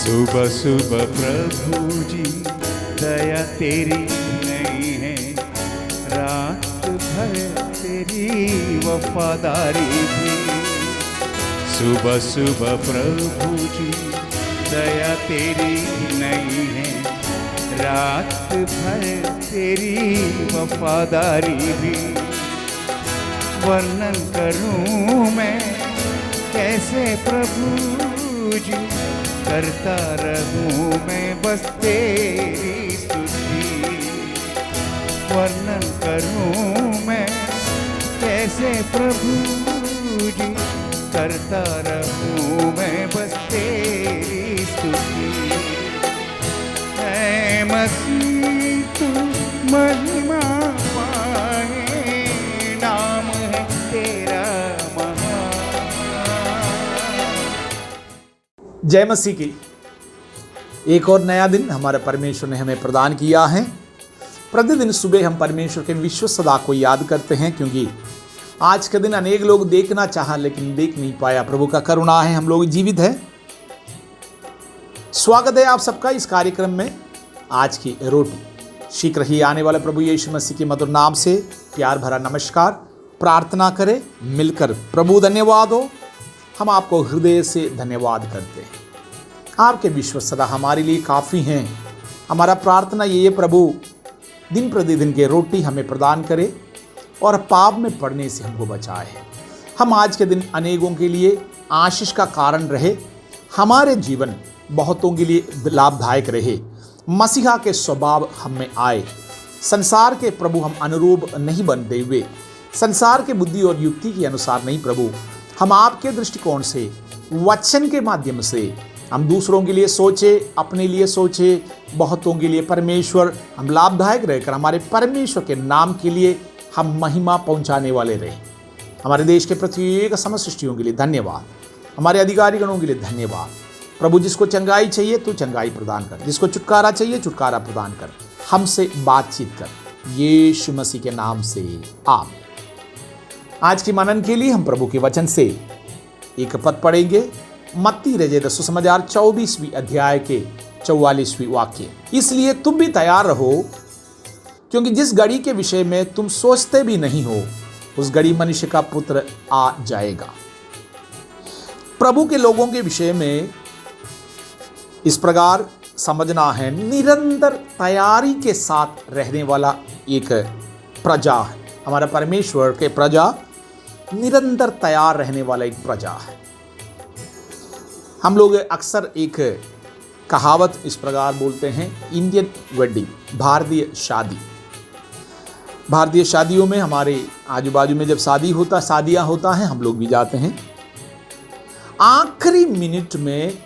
सुबह सुबह प्रभु जी दया तेरी नहीं है, रात भर तेरी वफादारी भी। सुबह सुबह प्रभु जी दया तेरी नहीं है, रात भर तेरी वफादारी भी। वर्णन करूं मैं कैसे प्रभु जी, करता रहूं मैं बस तेरी स्तुति। वर्णन करूं मैं कैसे प्रभु जी, करता रहूं मैं बस तेरी स्तुति। ऐ मसीह तू महिमा पाए, नाम है तेरा महान। जय मसीह की। एक और नया दिन हमारे परमेश्वर ने हमें प्रदान किया है। प्रतिदिन सुबह हम परमेश्वर के विश्व सदा को याद करते हैं, क्योंकि आज के दिन अनेक लोग देखना चाहा लेकिन देख नहीं पाया। प्रभु का करुणा है, हम लोग जीवित हैं। स्वागत है आप सबका इस कार्यक्रम में। आज की रोटी शीघ्र ही आने वाले प्रभु यीशु मसीह के मधुर नाम से प्यार भरा नमस्कार। प्रार्थना करें मिलकर। प्रभु धन्यवाद हो, हम आपको हृदय से धन्यवाद करते हैं। आपके विश्व सदा हमारे लिए काफ़ी हैं। हमारा प्रार्थना ये है प्रभु, दिन प्रतिदिन के रोटी हमें प्रदान करे और पाप में पड़ने से हमको बचाए। हम आज के दिन अनेकों के लिए आशीष का कारण रहे, हमारे जीवन बहुतों के लिए लाभदायक रहे। मसीहा के स्वभाव हम में आए। संसार के प्रभु हम अनुरूप नहीं बनते हुए, संसार के बुद्धि और युक्ति के अनुसार नहीं प्रभु, हम आपके दृष्टिकोण से वचन के माध्यम से हम दूसरों के लिए सोचे, अपने लिए सोचे, बहुतों के लिए परमेश्वर हम लाभदायक रहकर हमारे परमेश्वर के नाम के लिए हम महिमा पहुंचाने वाले रहे। हमारे देश के प्रत्येक समसृष्टियों के लिए धन्यवाद, हमारे अधिकारीगणों के लिए धन्यवाद। प्रभु, जिसको चंगाई चाहिए तू चंगाई प्रदान कर, जिसको छुटकारा चाहिए छुटकारा प्रदान कर, हमसे बातचीत कर, यीशु मसीह के नाम से आमीन। आज की मनन के लिए हम प्रभु के वचन से एक पद पढ़ेंगे। मत्ती रचित सुसमाचार 24वीं अध्याय के 44वीं वाक्य। इसलिए तुम भी तैयार रहो, क्योंकि जिस घड़ी के विषय में तुम सोचते भी नहीं हो, उस घड़ी मनुष्य का पुत्र आ जाएगा। प्रभु के लोगों के विषय में इस प्रकार समझना है, निरंतर तैयारी के साथ रहने वाला एक प्रजा है। हमारा परमेश्वर के प्रजा निरंतर तैयार रहने वाला एक प्रजा है। हम लोग अक्सर एक कहावत इस प्रकार बोलते हैं, इंडियन वेडिंग, भारतीय शादी। भारतीय शादियों में हमारे आजू बाजू में जब शादियां होता है, हम लोग भी जाते हैं। आखिरी मिनट में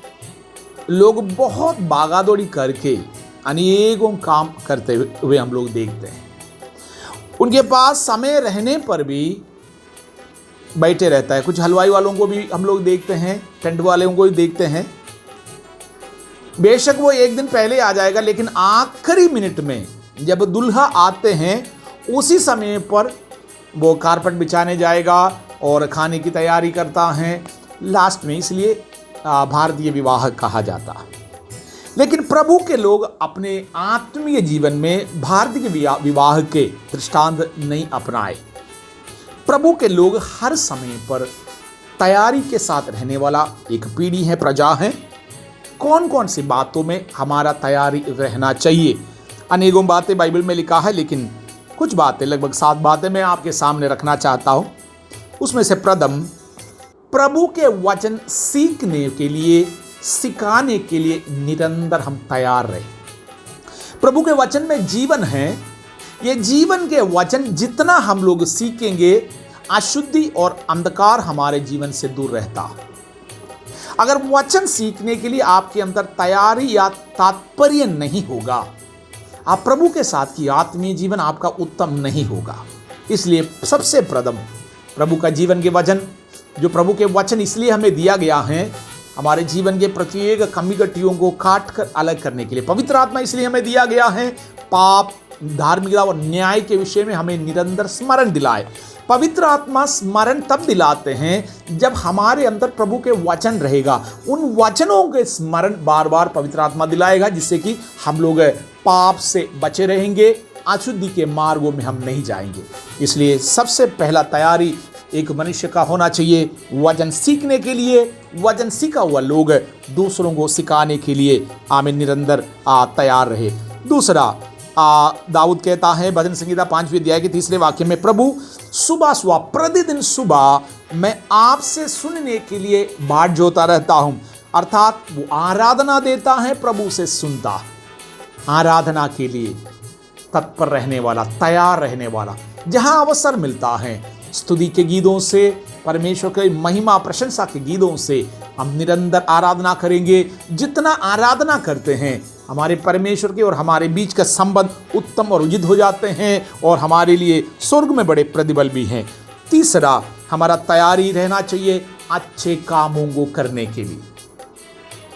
लोग बहुत भागादौड़ी करके अनेकों काम करते हुए हम लोग देखते हैं। उनके पास समय रहने पर भी बैठे रहता है। कुछ हलवाई वालों को भी हम लोग देखते हैं, टेंट वालों को भी देखते हैं। बेशक वो एक दिन पहले आ जाएगा, लेकिन आखिरी मिनट में जब दुल्हा आते हैं, उसी समय पर वो कारपेट बिछाने जाएगा और खाने की तैयारी करता है लास्ट में। इसलिए भारतीय विवाह कहा जाता है। लेकिन प्रभु के लोग अपने आत्मीय जीवन में भारतीय विवाह के दृष्टांत नहीं अपनाए। प्रभु के लोग हर समय पर तैयारी के साथ रहने वाला एक पीढ़ी है, प्रजा है। कौन कौन सी बातों में हमारा तैयारी रहना चाहिए? अनेकों बातें बाइबल में लिखा है, लेकिन कुछ बातें, लगभग 7 बातें मैं आपके सामने रखना चाहता हूँ। उसमें से प्रथम, प्रभु के वचन सीखने के लिए, सिखाने के लिए निरंतर हम तैयार रहे। प्रभु के वचन में जीवन है। ये जीवन के वचन जितना हम लोग सीखेंगे, अशुद्धि और अंधकार हमारे जीवन से दूर रहता। अगर वचन सीखने के लिए आपके अंदर तैयारी या तात्पर्य नहीं होगा, आप प्रभु के साथ की आत्मीय जीवन आपका उत्तम नहीं होगा। इसलिए सबसे प्रथम प्रभु का जीवन के वचन, जो प्रभु के वचन इसलिए हमें दिया गया है, हमारे जीवन के प्रत्येक कमी कटियों को काट कर अलग करने के लिए। पवित्र आत्मा इसलिए हमें दिया गया है, पाप, धार्मिकता और न्याय के विषय में हमें निरंतर स्मरण दिलाए। पवित्र आत्मा स्मरण तब दिलाते हैं जब हमारे अंदर प्रभु के वचन रहेगा। उन वचनों के स्मरण बार बार पवित्र आत्मा दिलाएगा, जिससे कि हम लोग पाप से बचे रहेंगे, अशुद्धि के मार्गों में हम नहीं जाएंगे। इसलिए सबसे पहला तैयारी एक मनुष्य का होना चाहिए वचन सीखने के लिए। वचन सीखा हुआ लोग दूसरों को सिखाने के लिए आमीन निरंतर तैयार रहे। दूसरा, दाऊद कहता है भजन संहिता 5वें अध्याय के 3 वाक्य में, प्रभु सुबह सुबह प्रतिदिन सुबह मैं आपसे सुनने के लिए बाट जोता रहता हूं। अर्थात वो आराधना देता है, प्रभु से सुनता, आराधना के लिए तत्पर रहने वाला, तैयार रहने वाला। जहां अवसर मिलता है स्तुति के गीतों से, परमेश्वर के महिमा प्रशंसा के गीतों से हम निरंतर आराधना करेंगे। जितना आराधना करते हैं हमारे परमेश्वर के और हमारे बीच का संबंध उत्तम और उचित हो जाते हैं और हमारे लिए स्वर्ग में बड़े प्रतिफल भी हैं। तीसरा, हमारा तैयारी रहना चाहिए अच्छे कामों को करने के लिए।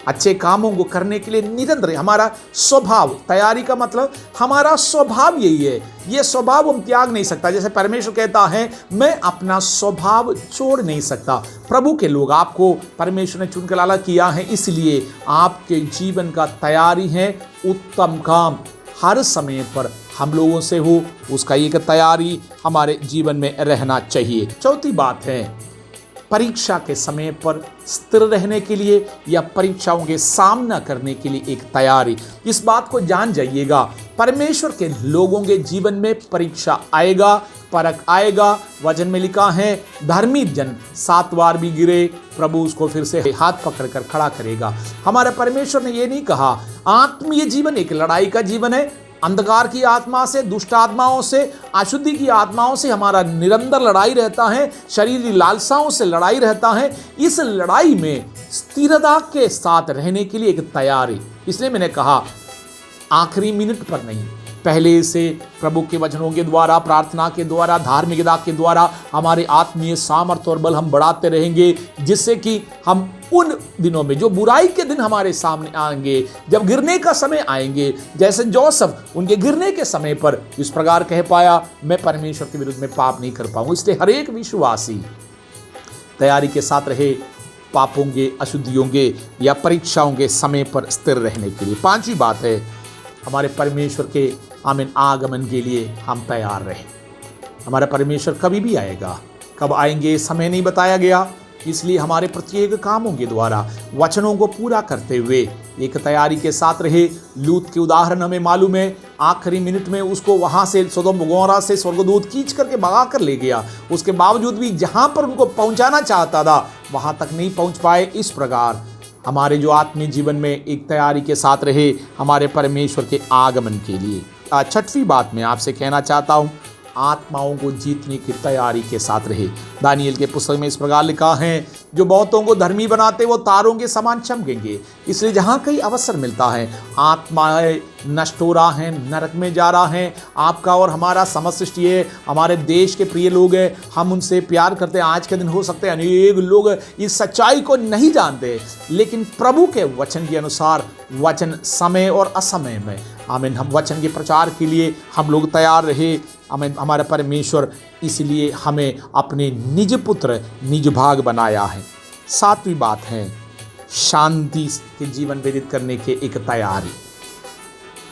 अच्छे कामों को करने के लिए निरंतर हमारा स्वभाव, तैयारी का मतलब हमारा स्वभाव यही है। ये स्वभाव हम त्याग नहीं सकता। जैसे परमेश्वर कहता है मैं अपना स्वभाव छोड़ नहीं सकता। प्रभु के लोग, आपको परमेश्वर ने चुनकर लाला किया है, इसलिए आपके जीवन का तैयारी है उत्तम काम हर समय पर हम लोगों से हो, उसका एक तैयारी हमारे जीवन में रहना चाहिए। चौथी बात है परीक्षा के समय पर स्थिर रहने के लिए या परीक्षाओं के सामना करने के लिए एक तैयारी। इस बात को जान जाइएगा, परमेश्वर के लोगों के जीवन में परीक्षा आएगा, परख आएगा। वचन में लिखा है धर्मी जन 7 बार भी गिरे, प्रभु उसको फिर से हाथ पकड़कर खड़ा करेगा। हमारे परमेश्वर ने ये नहीं कहा आत्मीय जीवन एक लड़ाई का जीवन है। अंधकार की आत्मा से, दुष्ट आत्माओं से, अशुद्धि की आत्माओं से हमारा निरंतर लड़ाई रहता है, शरीरी लालसाओं से लड़ाई रहता है। इस लड़ाई में स्थिरता के साथ रहने के लिए एक तैयारी। इसलिए मैंने कहा आखिरी मिनट पर नहीं, पहले से प्रभु के वचनों के द्वारा, प्रार्थना के द्वारा, धार्मिकता के द्वारा हमारे आत्मीय सामर्थ्य और बल हम बढ़ाते रहेंगे, जिससे कि हम उन दिनों में जो बुराई के दिन हमारे सामने आएंगे, जब गिरने का समय आएंगे, जैसे जोसेफ उनके गिरने के समय पर इस प्रकार कह पाया मैं परमेश्वर के विरुद्ध में पाप नहीं कर पाऊंगा। इसलिए हर एक विश्वासी तैयारी के साथ रहे पापों के, अशुद्धियों के या परीक्षाओं के समय पर स्थिर रहने के लिए। 5वीं बात है हमारे परमेश्वर के आमीन आगमन के लिए हम तैयार रहें। हमारा परमेश्वर कभी भी आएगा, कब आएंगे समय नहीं बताया गया, इसलिए हमारे प्रत्येक कामों के द्वारा वचनों को पूरा करते हुए एक तैयारी के साथ रहे। लूत के उदाहरण हमें मालूम है, आखिरी मिनट में उसको वहां से सोदोम गमोरा से स्वर्गदूत खींच करके भगा कर ले गया। उसके बावजूद भी जहां पर उनको पहुंचाना चाहता था वहां तक नहीं पहुंच पाए। इस प्रकार हमारे जो आत्मीय जीवन में एक तैयारी के साथ रहे हमारे परमेश्वर के आगमन के लिए। 6वीं बात मैं आपसे कहना चाहता हूँ आत्माओं को जीतने की तैयारी के साथ रहे। दानियल के पुस्तक में इस प्रकार लिखा है जो बहुतों को धर्मी बनाते वो तारों के समान चमकेंगे। इसलिए जहाँ कहीं अवसर मिलता है आत्माएं नष्ट हो रहा है, नरक में जा रहा है। आपका और हमारा समस्त सृष्टि है, हमारे देश के प्रिय लोग हैं, हम उनसे प्यार करते हैं। आज के दिन हो सकते हैं अनेक लोग इस सच्चाई को नहीं जानते, लेकिन प्रभु के वचन के अनुसार वचन समय और असमय में आमीन हम वचन के प्रचार के लिए हम लोग तैयार रहे। आमीन हमारा परमेश्वर इसलिए हमें अपने निज पुत्र निज भाग बनाया है। 7वीं बात है शांति के जीवन व्यतीत करने के एक तैयारी।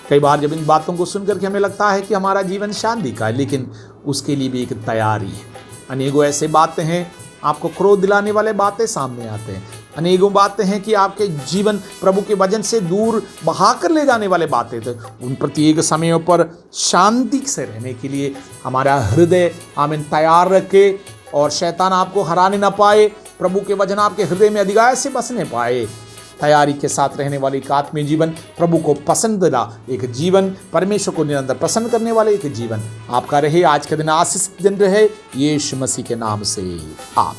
कई बार जब इन बातों को सुनकर के हमें लगता है कि हमारा जीवन शांति का है, लेकिन उसके लिए भी एक तैयारी है। अनेकों ऐसे बातें हैं आपको क्रोध दिलाने वाले बातें सामने आते हैं, अनेकों बातें हैं कि आपके जीवन प्रभु के वचन से दूर बहा कर ले जाने वाले बातें थे। उन प्रत्येक समयों पर शांति से रहने के लिए हमारा हृदय आमीन तैयार रखे और शैतान आपको हराने ना पाए, प्रभु के वचन आपके हृदय में अधिकाय से बसने पाए। तैयारी के साथ रहने वाले एक आत्मीय जीवन, प्रभु को पसंदीदा एक जीवन, परमेश्वर को निरंतर प्रसन्न करने वाले एक जीवन आपका रहे। आज के दिन आशीषित दिन रहे, यीशु मसीह के नाम से आप